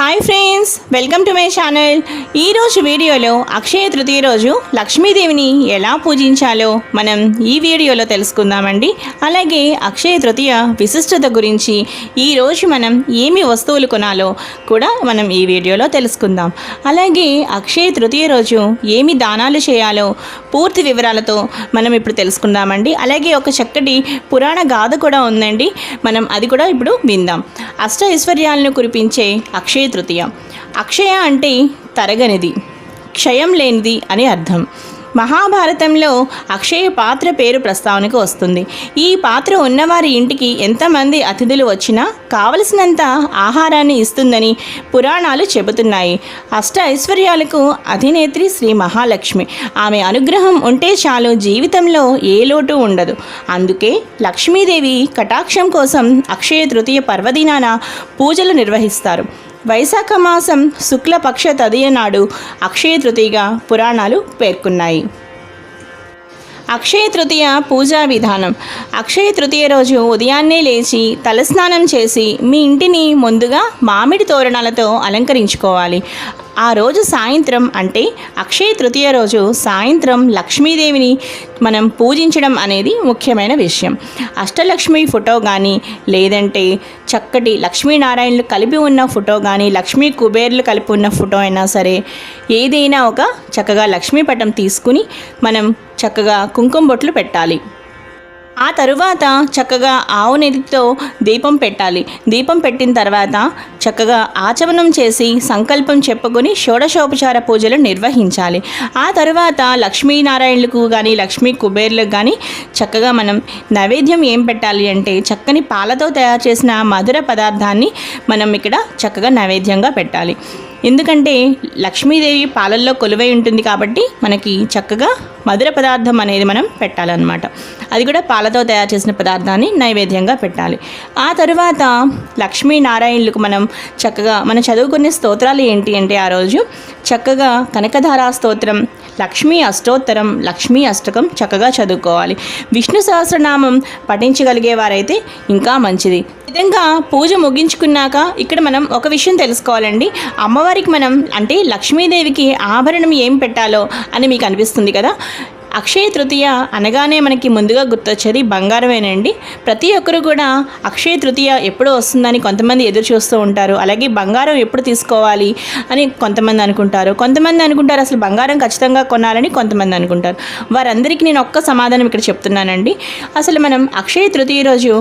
Hi friends, welcome to my channel. ఈరోజు వీడియోలో అక్షయ తృతీయ రోజు లక్ష్మీదేవిని ఎలా పూజించాలో మనం ఈ వీడియోలో తెలుసుకుందామండి. అలాగే అక్షయ తృతీయ విశిష్టత గురించి ఈరోజు మనం ఏమి వస్తువులు కొనాలో కూడా మనం ఈ వీడియోలో తెలుసుకుందాం. అలాగే అక్షయ తృతీయ రోజు ఏమి దానాలు చేయాలో పూర్తి వివరాలతో మనం ఇప్పుడు తెలుసుకుందామండి. అలాగే ఒక చక్కటి పురాణ గాథ కూడా ఉందండి, మనం అది కూడా ఇప్పుడు విందాం. అష్ట ఐశ్వర్యాలను కురిపించే అక్షయ తృతీయ. అక్షయ అంటే తరగనిది, క్షయం లేనిది అని అర్థం. మహాభారతంలో అక్షయ పాత్ర పేరు ప్రస్తావనకు వస్తుంది. ఈ పాత్ర ఉన్నవారి ఇంటికి ఎంతమంది అతిథులు వచ్చినా కావలసినంత ఆహారాన్ని ఇస్తుందని పురాణాలు చెబుతున్నాయి. అష్ట ఐశ్వర్యాలకు అధినేత్రి శ్రీ మహాలక్ష్మి. ఆమె అనుగ్రహం ఉంటే చాలు, జీవితంలో ఏ లోటు ఉండదు. అందుకే లక్ష్మీదేవి కటాక్షం కోసం అక్షయ తృతీయ పర్వదినాన పూజలు నిర్వహిస్తారు. వైశాఖ మాసం శుక్లపక్ష తదియ నాడు అక్షయ తృతీయగా పురాణాలు పేర్కొన్నాయి. అక్షయ తృతీయ పూజా విధానం. అక్షయ తృతీయ రోజు ఉదయాన్నే లేచి తలస్నానం చేసి మీ ఇంటిని ముందుగా మామిడి తోరణాలతో అలంకరించుకోవాలి. ఆ రోజు సాయంత్రం అంటే అక్షయ తృతీయ రోజు సాయంత్రం లక్ష్మీదేవిని మనం పూజించడం అనేది ముఖ్యమైన విషయం. అష్టలక్ష్మి ఫోటో కానీ, లేదంటే చక్కటి లక్ష్మీనారాయణలు కలిపి ఉన్న ఫోటో కానీ, లక్ష్మీ కుబేర్లు కలిపి ఉన్న ఫోటో అయినా సరే, ఏదైనా ఒక చక్కగా లక్ష్మీ పటం తీసుకుని మనం చక్కగా కుంకుమ బొట్లు పెట్టాలి. ఆ తరువాత చక్కగా ఆవు నెయ్యితో దీపం పెట్టాలి. దీపం పెట్టిన తర్వాత చక్కగా ఆచమనం చేసి సంకల్పం చెప్పుకొని షోడశోపచార పూజలు నిర్వహించాలి. ఆ తరువాత లక్ష్మీనారాయణులకు కానీ లక్ష్మీ కుబేర్లకు కానీ చక్కగా మనం నైవేద్యం ఏం పెట్టాలి అంటే చక్కని పాలతో తయారు చేసిన మధుర పదార్థాన్ని మనం ఇక్కడ చక్కగా నైవేద్యంగా పెట్టాలి. ఎందుకంటే లక్ష్మీదేవి పాలల్లో కొలువై ఉంటుంది కాబట్టి మనకి చక్కగా మధుర పదార్థం అనేది మనం పెట్టాలన్నమాట. అది కూడా పాలతో తయారు చేసిన పదార్థాన్ని నైవేద్యంగా పెట్టాలి. ఆ తరువాత లక్ష్మీనారాయణులకు మనం చక్కగా మనం చదువుకునే స్తోత్రాలు ఏంటి అంటే ఆ రోజు చక్కగా కనకధారా స్తోత్రం, లక్ష్మీ అష్టోత్తరం, లక్ష్మీ అష్టకం చక్కగా చదువుకోవాలి. విష్ణు సహస్రనామం పఠించగలిగే వారైతే ఇంకా మంచిది. విధంగా పూజ ముగించుకున్నాక ఇక్కడ మనం ఒక విషయం తెలుసుకోవాలండి. అమ్మవారికి మనం అంటే లక్ష్మీదేవికి ఆభరణం ఏం పెట్టాలో అని మీకు అనిపిస్తుంది కదా. అక్షయ తృతీయ అనగానే మనకి ముందుగా గుర్తొచ్చేది బంగారమేనండి. ప్రతి ఒక్కరు కూడా అక్షయ తృతీయ ఎప్పుడు వస్తుందని కొంతమంది ఎదురు చూస్తూ ఉంటారు. అలాగే బంగారం ఎప్పుడు తీసుకోవాలి అని కొంతమంది అనుకుంటారు. కొంతమంది అనుకుంటారు అసలు బంగారం ఖచ్చితంగా కొనాలని కొంతమంది అనుకుంటారు. వారందరికీ నేను ఒక్క సమాధానం ఇక్కడ చెప్తున్నానండి. అసలు మనం అక్షయ తృతీయ రోజు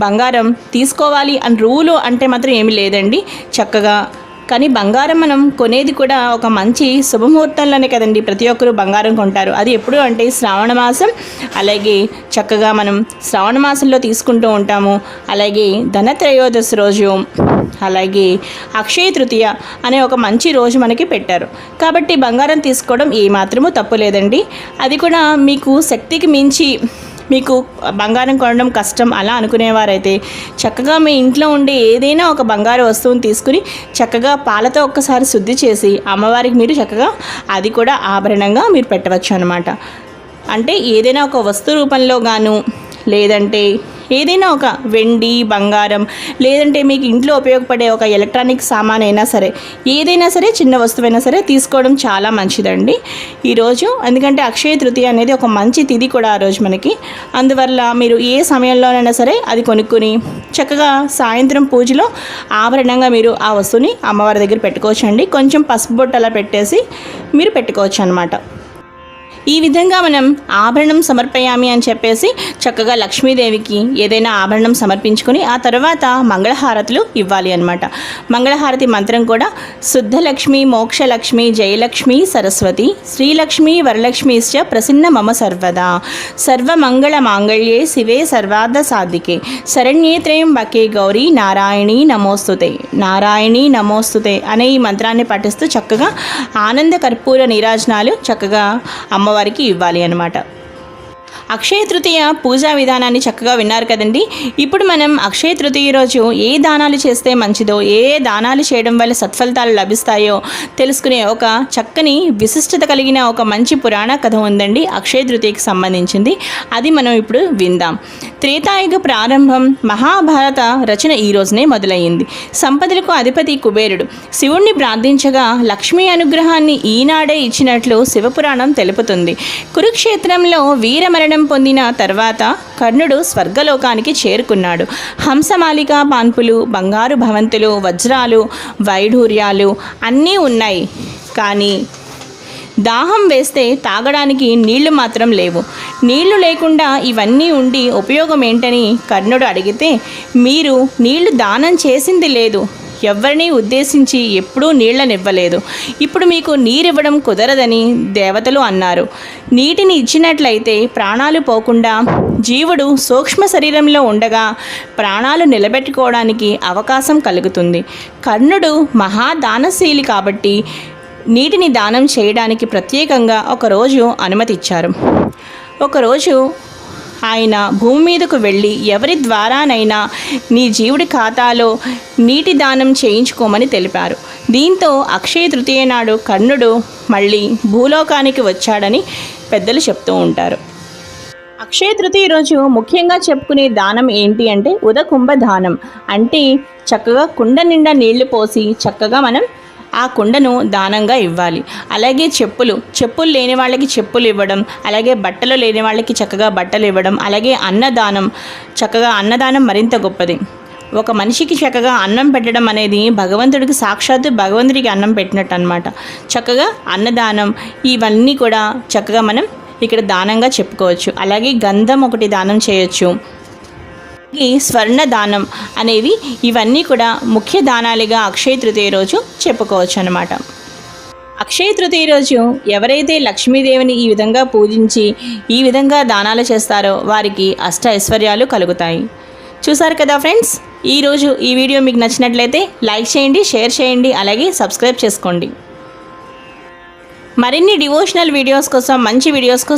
బంగారం తీసుకోవాలి అని రూలు అంటే మాత్రం ఏమీ లేదండి. చక్కగా కానీ బంగారం మనం కొనేది కూడా ఒక మంచి శుభముహూర్తంలోనే కదండి ప్రతి ఒక్కరూ బంగారం కొంటారు. అది ఎప్పుడు అంటే శ్రావణ మాసం, అలాగే చక్కగా మనం శ్రావణ మాసంలో తీసుకుంటూ ఉంటాము. అలాగే ధనత్రయోదశి రోజు, అలాగే అక్షయ తృతీయ అనే ఒక మంచి రోజు మనకి పెట్టారు కాబట్టి బంగారం తీసుకోవడం ఏమాత్రమూ తప్పు లేదండి. అది కూడా మీకు శక్తికి మించి మీకు బంగారం కొనడం కష్టం అలా అనుకునేవారైతే చక్కగా మీ ఇంట్లో ఉండే ఏదైనా ఒక బంగారు వస్తువుని తీసుకుని చక్కగా పాలతో ఒక్కసారి శుద్ధి చేసి అమ్మవారికి మీరు చక్కగా అది కూడా ఆభరణంగా మీరు పెట్టవచ్చు అన్నమాట. అంటే ఏదైనా ఒక వస్తు రూపంలో గాను, లేదంటే ఏదైనా ఒక వెండి, బంగారం, లేదంటే మీకు ఇంట్లో ఉపయోగపడే ఒక ఎలక్ట్రానిక్ సామాన్ అయినా సరే, ఏదైనా సరే చిన్న వస్తువైనా సరే తీసుకోవడం చాలా మంచిదండి ఈరోజు. ఎందుకంటే అక్షయ తృతీయ అనేది ఒక మంచి తిథి కూడా ఆ రోజు మనకి. అందువల్ల మీరు ఏ సమయంలోనైనా సరే అది కొనుక్కొని చక్కగా సాయంత్రం పూజలో ఆభరణంగా మీరు ఆ వస్తువుని అమ్మవారి దగ్గర పెట్టుకోవచ్చు అండి. కొంచెం పసుపు బొట్టు అలా పెట్టేసి మీరు పెట్టుకోవచ్చు అన్నమాట. ఈ విధంగా మనం ఆభరణం సమర్పయామి అని చెప్పేసి చక్కగా లక్ష్మీదేవికి ఏదైనా ఆభరణం సమర్పించుకొని ఆ తర్వాత మంగళహారతులు ఇవ్వాలి అన్నమాట. మంగళహారతి మంత్రం కూడా శుద్ధలక్ష్మి, మోక్షలక్ష్మి, జయలక్ష్మి, సరస్వతి, శ్రీలక్ష్మి, వరలక్ష్మిశ్చ ప్రసన్న మమ సర్వదా, సర్వమంగళ మాంగళ్యే శివే సర్వార్థ సాధికే, శరణ్యే త్రయంబకే గౌరీ నారాయణీ నమోస్తుతే, నారాయణీ నమోస్తుతే అనే ఈ మంత్రాన్ని పఠిస్తూ చక్కగా ఆనంద కర్పూర నీరాజనాలు చక్కగా అమ్మవారికి ఇవ్వాలి అన్నమాట. అక్షయ తృతీయ పూజా విధానాన్ని చక్కగా విన్నారు కదండి. ఇప్పుడు మనం అక్షయ తృతీయ రోజు ఏ దానాలు చేస్తే మంచిదో, ఏ దానాలు చేయడం వల్ల సత్ఫలితాలు లభిస్తాయో తెలుసుకునే ఒక చక్కని విశిష్టత కలిగిన ఒక మంచి పురాణ కథ ఉందండి అక్షయ తృతీయకి సంబంధించింది. అది మనం ఇప్పుడు విందాం. త్రేతాయుగ ప్రారంభం, మహాభారత రచన ఈ రోజునే మొదలయ్యింది. సంపదలకు అధిపతి కుబేరుడు శివుణ్ణి ప్రార్థించగా లక్ష్మీ అనుగ్రహాన్ని ఈనాడే ఇచ్చినట్లు శివపురాణం తెలుపుతుంది. కురుక్షేత్రంలో వీరమరణం పొందిన తర్వాత కర్ణుడు స్వర్గలోకానికి చేరుకున్నాడు. హంసమాలిక పాన్పులు, బంగారు భవంతులు, వజ్రాలు, వైఢూర్యాలు అన్నీ ఉన్నాయి. కానీ దాహం వేస్తే తాగడానికి నీళ్లు మాత్రం లేవు. నీళ్లు లేకుండా ఇవన్నీ ఉండి ఉపయోగం ఏంటని కర్ణుడు అడిగితే, మీరు నీళ్లు దానం చేసింది లేదు, ఎవరిని ఉద్దేశించి ఎప్పుడూ నీళ్లనివ్వలేదు, ఇప్పుడు మీకు నీరివ్వడం కుదరదని దేవతలు అన్నారు. నీటిని ఇచ్చినట్లయితే ప్రాణాలు పోకుండా జీవుడు సూక్ష్మ శరీరంలో ఉండగా ప్రాణాలు నిలబెట్టుకోవడానికి అవకాశం కలుగుతుంది. కర్ణుడు మహాదానశీలి కాబట్టి నీటిని దానం చేయడానికి ప్రత్యేకంగా ఒకరోజు అనుమతి ఇచ్చారు. ఒకరోజు ఆయన భూమి మీదకు వెళ్ళి ఎవరి ద్వారానైనా నీ జీవుడి ఖాతాలో నీటి దానం చేయించుకోమని తెలిపారు. దీంతో అక్షయ తృతీయ నాడు కర్ణుడు మళ్ళీ భూలోకానికి వచ్చాడని పెద్దలు చెప్తూ ఉంటారు. అక్షయ తృతీయ రోజు ముఖ్యంగా చెప్పుకునే దానం ఏంటి అంటే ఉదకుంభ దానం. అంటే చక్కగా కుండ నిండా నీళ్లు పోసి చక్కగా మనం ఆ కుండను దానంగా ఇవ్వాలి. అలాగే చెప్పులు లేని వాళ్ళకి చెప్పులు ఇవ్వడం, అలాగే బట్టలు లేని వాళ్ళకి చక్కగా బట్టలు ఇవ్వడం, అలాగే అన్నదానం మరింత గొప్పది. ఒక మనిషికి చక్కగా అన్నం పెట్టడం అనేది భగవంతుడికి సాక్షాత్తు భగవంతుడికి అన్నం పెట్టినట్టు అనమాట. చక్కగా అన్నదానం ఇవన్నీ కూడా చక్కగా మనం ఇక్కడ దానంగా చెప్పుకోవచ్చు. అలాగే గంధం ఒకటి దానం చేయొచ్చు. ఈ స్వర్ణ దానం అనేవి ఇవన్నీ కూడా ముఖ్య దానాలుగా అక్షయ తృతీయ రోజు చెప్పుకోవచ్చు అన్నమాట. అక్షయ తృతీయ రోజు ఎవరైతే లక్ష్మీదేవిని ఈ విధంగా పూజించి ఈ విధంగా దానాలు చేస్తారో వారికి అష్ట ఐశ్వర్యాలు కలుగుతాయి. చూసారు కదా ఫ్రెండ్స్, ఈరోజు ఈ వీడియో మీకు నచ్చినట్లయితే లైక్ చేయండి, షేర్ చేయండి, అలాగే సబ్స్క్రైబ్ చేసుకోండి. మరిన్ని డివోషనల్ వీడియోస్ కోసం, మంచి వీడియోస్ కోసం